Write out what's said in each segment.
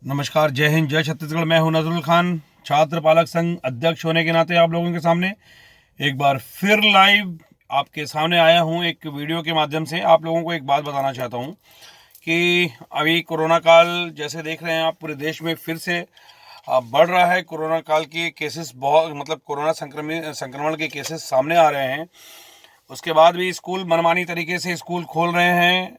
नमस्कार, जय हिंद, जय छत्तीसगढ़। मैं हूं नजरुल खान, छात्र पालक संघ अध्यक्ष होने के नाते आप लोगों के सामने एक बार फिर लाइव आपके सामने आया हूं। एक वीडियो के माध्यम से आप लोगों को एक बात बताना चाहता हूं कि अभी कोरोना काल जैसे देख रहे हैं आप, पूरे देश में फिर से बढ़ रहा है। कोरोना काल के केसेस बहुत कोरोना संक्रमण के केसेस सामने आ रहे हैं। उसके बाद भी स्कूल मनमानी तरीके से स्कूल खोल रहे हैं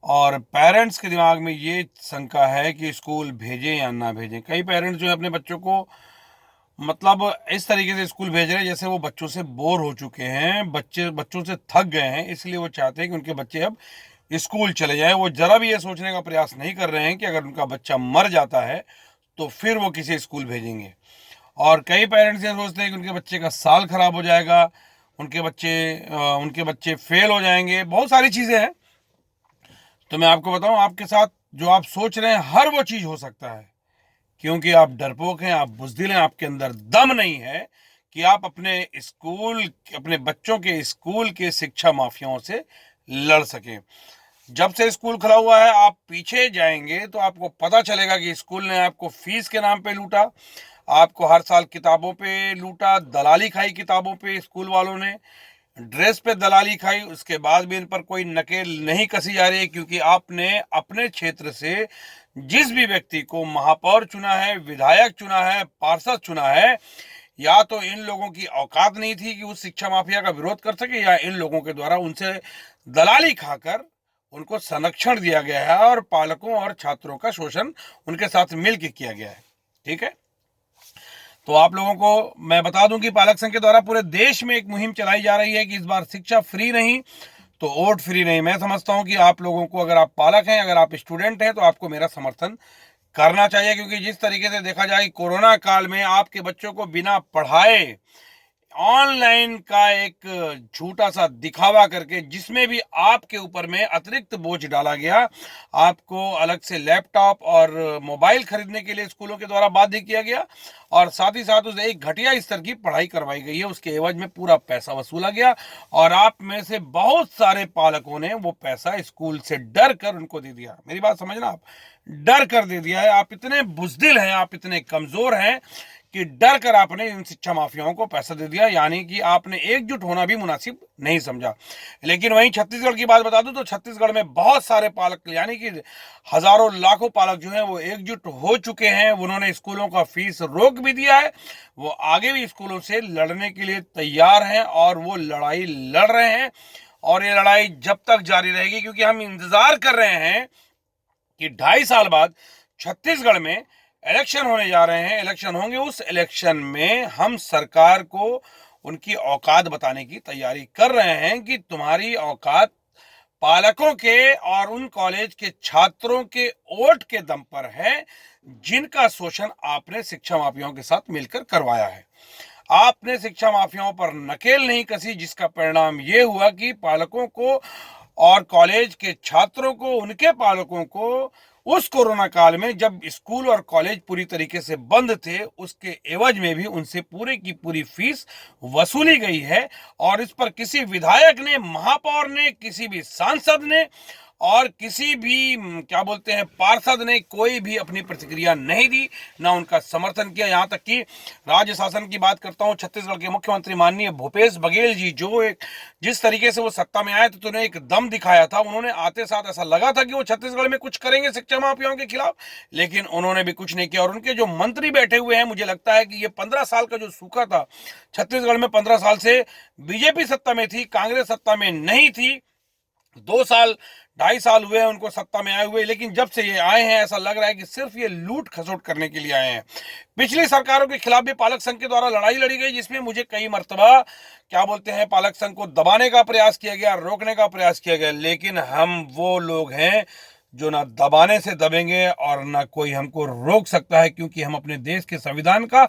और पेरेंट्स के दिमाग में ये शंका है कि स्कूल भेजें या ना भेजें। कई पेरेंट्स जो है अपने बच्चों को इस तरीके से स्कूल भेज रहे हैं जैसे वो बच्चों से बोर हो चुके हैं, बच्चों से थक गए हैं, इसलिए वो चाहते हैं कि उनके बच्चे अब स्कूल चले जाएं। वो जरा भी ये सोचने का प्रयास नहीं कर रहे हैं कि अगर उनका बच्चा मर जाता है तो फिर वो किसे स्कूल भेजेंगे। और कई पेरेंट्स ये सोचते हैं कि उनके बच्चे का साल खराब हो जाएगा, उनके बच्चे फेल हो जाएंगे, बहुत सारी चीज़ें हैं। तो मैं आपको बताऊं, आपके साथ जो आप सोच रहे हैं हर वो चीज हो सकता है, क्योंकि आप डरपोक हैं, आप बुजदिल हैं, आपके अंदर दम नहीं है कि आप अपने बच्चों के स्कूल के शिक्षा माफियाओं से लड़ सकें। जब से स्कूल खुला हुआ है आप पीछे जाएंगे तो आपको पता चलेगा कि स्कूल ने आपको फीस के नाम पे लूटा, आपको हर साल किताबों पे लूटा, दलाली खाई किताबों पे स्कूल वालों ने, ड्रेस पे दलाली खाई। उसके बाद भी इन पर कोई नकेल नहीं कसी जा रही है, क्योंकि आपने अपने क्षेत्र से जिस भी व्यक्ति को महापौर चुना है, विधायक चुना है, पार्षद चुना है, या तो इन लोगों की औकात नहीं थी कि उस शिक्षा माफिया का विरोध कर सके, या इन लोगों के द्वारा उनसे दलाली खाकर उनको संरक्षण दिया गया है और पालकों और छात्रों का शोषण उनके साथ मिलकर किया गया है। ठीक है, तो आप लोगों को मैं बता दूं कि पालक संघ के द्वारा पूरे देश में एक मुहिम चलाई जा रही है कि इस बार शिक्षा फ्री नहीं तो वोट फ्री नहीं। मैं समझता हूं कि आप लोगों को, अगर आप पालक हैं, अगर आप स्टूडेंट हैं, तो आपको मेरा समर्थन करना चाहिए, क्योंकि जिस तरीके से देखा जाए कोरोना काल में आपके बच्चों को बिना पढ़ाए ऑनलाइन का एक झूठा सा दिखावा करके, जिसमें भी आपके ऊपर में अतिरिक्त बोझ डाला गया, आपको अलग से लैपटॉप और मोबाइल खरीदने के लिए स्कूलों के द्वारा बाध्य किया गया, और साथ ही साथ उसे एक घटिया स्तर की पढ़ाई करवाई गई है। उसके एवज में पूरा पैसा वसूला गया और आप में से बहुत सारे पालकों ने वो पैसा स्कूल से डर कर उनको दे दिया। मेरी बात समझना, आप डर कर दे दिया है। आप इतने बुजदिल हैं, आप इतने कमजोर हैं कि डर कर आपने इन शिक्षा माफियाओं को पैसा दे दिया, यानी कि आपने एकजुट होना भी मुनासिब नहीं समझा। लेकिन वहीं छत्तीसगढ़ की बात बता दूं तो छत्तीसगढ़ में बहुत सारे पालक, यानी कि हजारों लाखों पालक जो हैं वो एकजुट हो चुके हैं। उन्होंने स्कूलों का फीस रोक भी दिया है, वो आगे भी स्कूलों से लड़ने के लिए तैयार हैं और वो लड़ाई लड़ रहे हैं। और ये लड़ाई जब तक जारी रहेगी, क्योंकि हम इंतजार कर रहे हैं कि 2.5 साल बाद छत्तीसगढ़ में इलेक्शन होने जा रहे हैं, इलेक्शन होंगे। उस इलेक्शन में हम सरकार को उनकी औकात बताने की तैयारी कर रहे हैं कि तुम्हारी औकात पालकों के और उन कॉलेज के छात्रों के वोट के दम पर है जिनका शोषण आपने शिक्षा माफियाओं के साथ मिलकर करवाया है। आपने शिक्षा माफियाओं पर नकेल नहीं कसी, जिसका परिणाम ये हुआ कि पालकों को और कॉलेज के छात्रों को, उनके पालकों को, उस कोरोना काल में जब स्कूल और कॉलेज पूरी तरीके से बंद थे, उसके एवज में भी उनसे पूरे की पूरी फीस वसूली गई है। और इस पर किसी विधायक ने, महापौर ने, किसी भी सांसद ने और किसी भी क्या बोलते हैं पार्षद ने कोई भी अपनी प्रतिक्रिया नहीं दी, ना उनका समर्थन किया। यहाँ तक कि राज्य शासन की बात करता हूँ, छत्तीसगढ़ के मुख्यमंत्री माननीय भूपेश बघेल जी, जिस तरीके से वो सत्ता में आए तो उन्हें एक दम दिखाया था। उन्होंने आते साथ ऐसा लगा था कि वो छत्तीसगढ़ में कुछ करेंगे शिक्षा माफियाओं के खिलाफ, लेकिन उन्होंने भी कुछ नहीं किया। और उनके जो मंत्री बैठे हुए हैं, मुझे लगता है कि ये 15 साल का जो सूखा था छत्तीसगढ़ में, 15 साल से बीजेपी सत्ता में थी, कांग्रेस सत्ता में नहीं थी। 2 साल 2.5 साल हुए हैं उनको सत्ता में आए हुए, लेकिन जब से ये आए हैं ऐसा लग रहा है कि सिर्फ ये लूट खसोट करने के लिए आए हैं। पिछली सरकारों के खिलाफ भी पालक संघ के द्वारा लड़ाई लड़ी गई, जिसमें मुझे कई मर्तबा क्या बोलते हैं पालक संघ को दबाने का प्रयास किया गया, रोकने का प्रयास किया गया, लेकिन हम वो लोग हैं जो ना दबाने से दबेंगे और ना कोई हमको रोक सकता है, क्योंकि हम अपने देश के संविधान का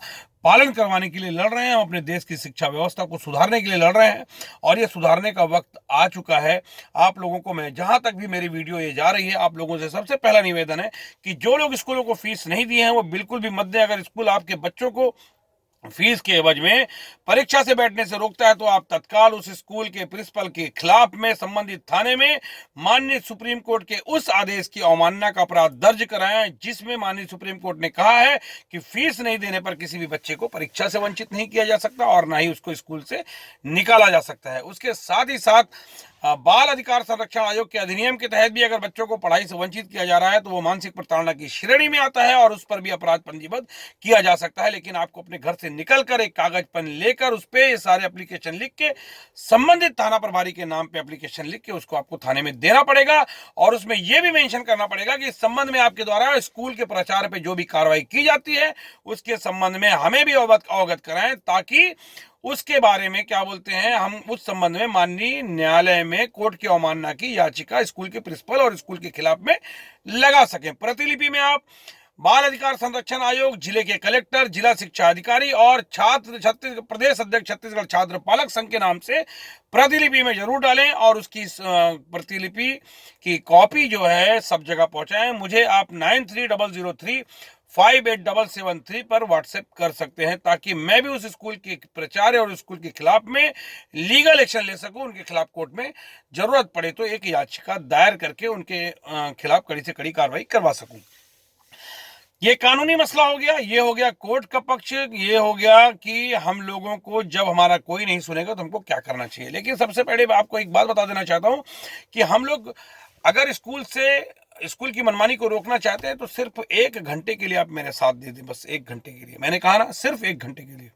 पालन करवाने के लिए लड़ रहे हैं, हम अपने देश की शिक्षा व्यवस्था को सुधारने के लिए लड़ रहे हैं और ये सुधारने का वक्त आ चुका है। आप लोगों को मैं, जहां तक भी मेरी वीडियो ये जा रही है, आप लोगों से सबसे पहला निवेदन है कि जो लोग स्कूलों को फीस नहीं दिए हैं वो बिल्कुल भी मत दें। अगर स्कूल आपके बच्चों को फीस के एवज में परीक्षा से बैठने से रोकता है, तो आप तत्काल उस स्कूल के प्रिंसिपल के खिलाफ में संबंधित थाने में माननीय सुप्रीम कोर्ट के उस आदेश की अवमानना का अपराध दर्ज कराएं, जिसमें माननीय सुप्रीम कोर्ट ने कहा है कि फीस नहीं देने पर किसी भी बच्चे को परीक्षा से वंचित नहीं किया जा सकता और ना ही उसको स्कूल से निकाला जा सकता है। उसके साथ ही साथ बाल अधिकार संरक्षण आयोग के अधिनियम के तहत भी अगर बच्चों को पढ़ाई से वंचित किया जा रहा है तो वो मानसिक प्रताड़ना की श्रेणी में आता है और उस पर भी अपराध पंजीबद्ध किया जा सकता है। लेकिन आपको अपने घर से निकलकर एक कागज पेन लेकर उस पे ये सारे एप्लीकेशन लिख के संबंधित थाना प्रभारी के नाम पे एप्लीकेशन लिख के उसको आपको थाने में देना पड़ेगा और उसमें यह भी मेंशन करना पड़ेगा कि इस संबंध में आपके द्वारा स्कूल के प्राचार्य पे जो भी कार्रवाई की जाती है उसके संबंध में हमें भी अवगत कराएं, ताकि उसके बारे में क्या बोलते हैं, हम उस संबंध में माननीय न्यायालय में कोर्ट की अवमानना की याचिका स्कूल के प्रिंसिपल और स्कूल के खिलाफ में लगा सकें। प्रतिलिपि में आप बाल अधिकार संरक्षण आयोग, जिले के कलेक्टर, जिला शिक्षा अधिकारी और छत्तीसगढ़ प्रदेश अध्यक्ष छत्तीसगढ़ छात्र पालक संघ के नाम से प्रतिलिपि में जरूर डालें और उसकी प्रतिलिपि की कॉपी जो है सब जगह पहुंचाएं। मुझे आप 9300358773 पर व्हाट्सएप कर सकते हैं, ताकि मैं भी उस स्कूल के प्राचार्य और स्कूल के खिलाफ में लीगल एक्शन ले सकूं। उनके खिलाफ कोर्ट में जरूरत पड़े तो एक याचिका दायर करके उनके खिलाफ कड़ी से कड़ी कार्रवाई करवा सकूं। ये कानूनी मसला हो गया, ये हो गया कोर्ट का पक्ष, ये हो गया कि हम लोगों को जब हमारा कोई नहीं सुनेगा तो हमको क्या करना चाहिए। लेकिन सबसे पहले आपको एक बात बता देना चाहता हूं कि हम लोग अगर स्कूल की मनमानी को रोकना चाहते हैं तो सिर्फ 1 घंटे के लिए आप मेरे साथ दे दें, बस 1 घंटे के लिए। मैंने कहा ना, सिर्फ 1 घंटे के लिए।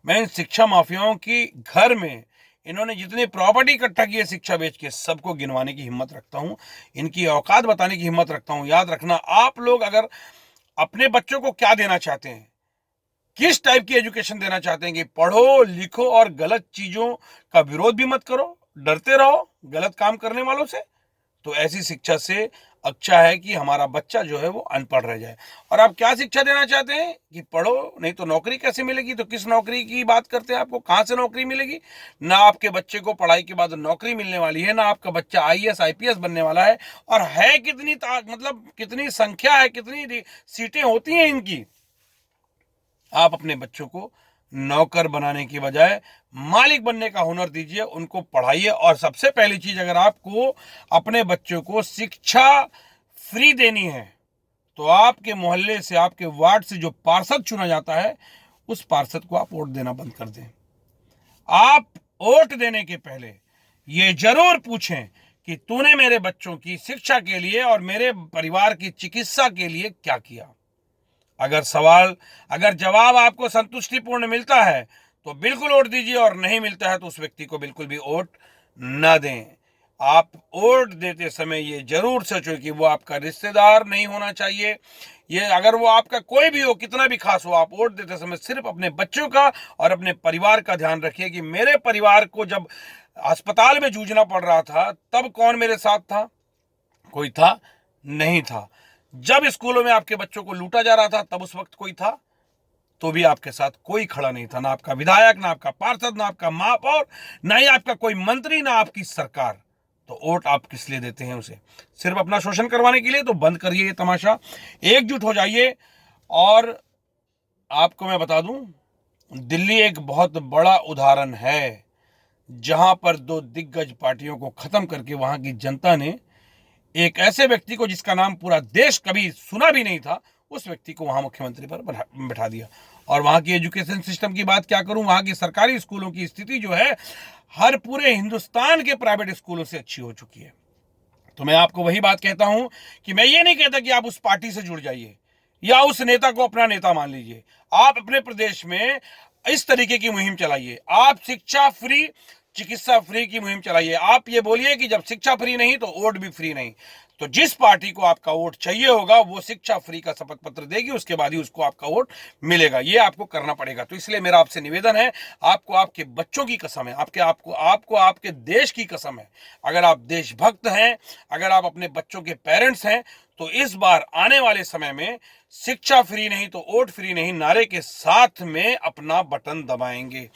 मैं इन शिक्षा माफियाओं की घर में इन्होंने जितनी प्रॉपर्टी इकट्ठा की है शिक्षा बेच के, सबको गिनवाने की हिम्मत रखता हूं, इनकी औकात बताने की हिम्मत रखता हूं। याद रखना, आप लोग अगर अपने बच्चों को क्या देना चाहते हैं, किस टाइप की एजुकेशन देना चाहते हैं कि पढ़ो लिखो और गलत चीजों का विरोध भी मत करो, डरते रहो गलत काम करने वालों से, तो ऐसी शिक्षा से अच्छा है कि हमारा बच्चा जो है वो अनपढ़ रह जाए। और आप क्या शिक्षा देना चाहते हैं कि पढ़ो, नहीं तो नौकरी कैसे मिलेगी। तो किस नौकरी की बात करते हैं, आपको कहां से नौकरी मिलेगी। ना आपके बच्चे को पढ़ाई के बाद नौकरी मिलने वाली है, ना आपका बच्चा आईएएस आईपीएस बनने वाला है। और है कितनी मतलब कितनी संख्या है, कितनी सीटें होती हैं इनकी। आप अपने बच्चों को नौकर बनाने की बजाय मालिक बनने का हुनर दीजिए, उनको पढ़ाइए। और सबसे पहली चीज, अगर आपको अपने बच्चों को शिक्षा फ्री देनी है तो आपके मोहल्ले से, आपके वार्ड से जो पार्षद चुना जाता है, उस पार्षद को आप वोट देना बंद कर दें। आप वोट देने के पहले ये जरूर पूछें कि तूने मेरे बच्चों की शिक्षा के लिए और मेरे परिवार की चिकित्सा के लिए क्या किया। अगर जवाब आपको संतुष्टिपूर्ण मिलता है तो बिल्कुल वोट दीजिए, और नहीं मिलता है तो उस व्यक्ति को बिल्कुल भी वोट न दें। आप वोट देते समय ये जरूर सोचो कि वो आपका रिश्तेदार नहीं होना चाहिए। ये अगर वो आपका कोई भी हो, कितना भी खास हो, आप वोट देते समय सिर्फ अपने बच्चों का और अपने परिवार का ध्यान रखिए कि मेरे परिवार को जब अस्पताल में जूझना पड़ रहा था तब कौन मेरे साथ था, कोई था नहीं था। जब स्कूलों में आपके बच्चों को लूटा जा रहा था तब उस वक्त कोई था, तो भी आपके साथ कोई खड़ा नहीं था, ना आपका विधायक, ना आपका पार्षद, ना आपका महापौर, ना ही आपका कोई मंत्री, ना आपकी सरकार। तो वोट आप किस लिए देते हैं उसे, सिर्फ अपना शोषण करवाने के लिए। तो बंद करिए ये तमाशा, एकजुट हो जाइए। और आपको मैं बता दूं, दिल्ली एक बहुत बड़ा उदाहरण है जहां पर 2 दिग्गज पार्टियों को खत्म करके वहां की जनता ने एक ऐसे व्यक्ति को जिसका नाम पूरा देश कभी सुना भी नहीं था, उस व्यक्ति को वहां मुख्यमंत्री पर बैठा दिया। और वहां की एजुकेशन सिस्टम की बात क्या करूं, वहां की सरकारी स्कूलों की स्थिति जो है हर पूरे हिंदुस्तान के प्राइवेट स्कूलों से अच्छी हो चुकी है। तो मैं आपको वही बात कहता हूं कि मैं ये नहीं कहता कि आप उस पार्टी से जुड़ जाइए या उस नेता को अपना नेता मान लीजिए। आप अपने प्रदेश में इस तरीके की मुहिम चलाइए। आप शिक्षा फ्री, चिकित्सा फ्री की मुहिम चलाइए। आप ये बोलिए कि जब शिक्षा फ्री नहीं तो वोट भी फ्री नहीं। तो जिस पार्टी को आपका वोट चाहिए होगा वो शिक्षा फ्री का शपथ पत्र देगी, उसके बाद ही उसको आपका वोट मिलेगा। ये आपको करना पड़ेगा। तो इसलिए मेरा आपसे निवेदन है, आपको आपके बच्चों की कसम है, आपको आपके देश की कसम है, अगर आप देशभक्त हैं, अगर आप अपने बच्चों के पेरेंट्स हैं, तो इस बार आने वाले समय में शिक्षा फ्री नहीं तो वोट फ्री नहीं नारे के साथ में अपना बटन दबाएंगे।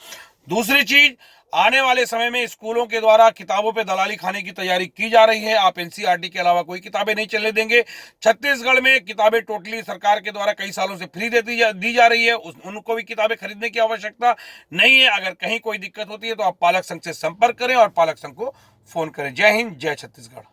दूसरी चीज, आने वाले समय में स्कूलों के द्वारा किताबों पे दलाली खाने की तैयारी की जा रही है। आप एनसीईआरटी के अलावा कोई किताबें नहीं चलने देंगे। छत्तीसगढ़ में किताबें टोटली सरकार के द्वारा कई सालों से फ्री दी जा रही है। उनको भी किताबें खरीदने की आवश्यकता नहीं है। अगर कहीं कोई दिक्कत होती है तो आप पालक संघ से संपर्क करें और पालक संघ को फोन करें। जय हिंद, जय छत्तीसगढ़।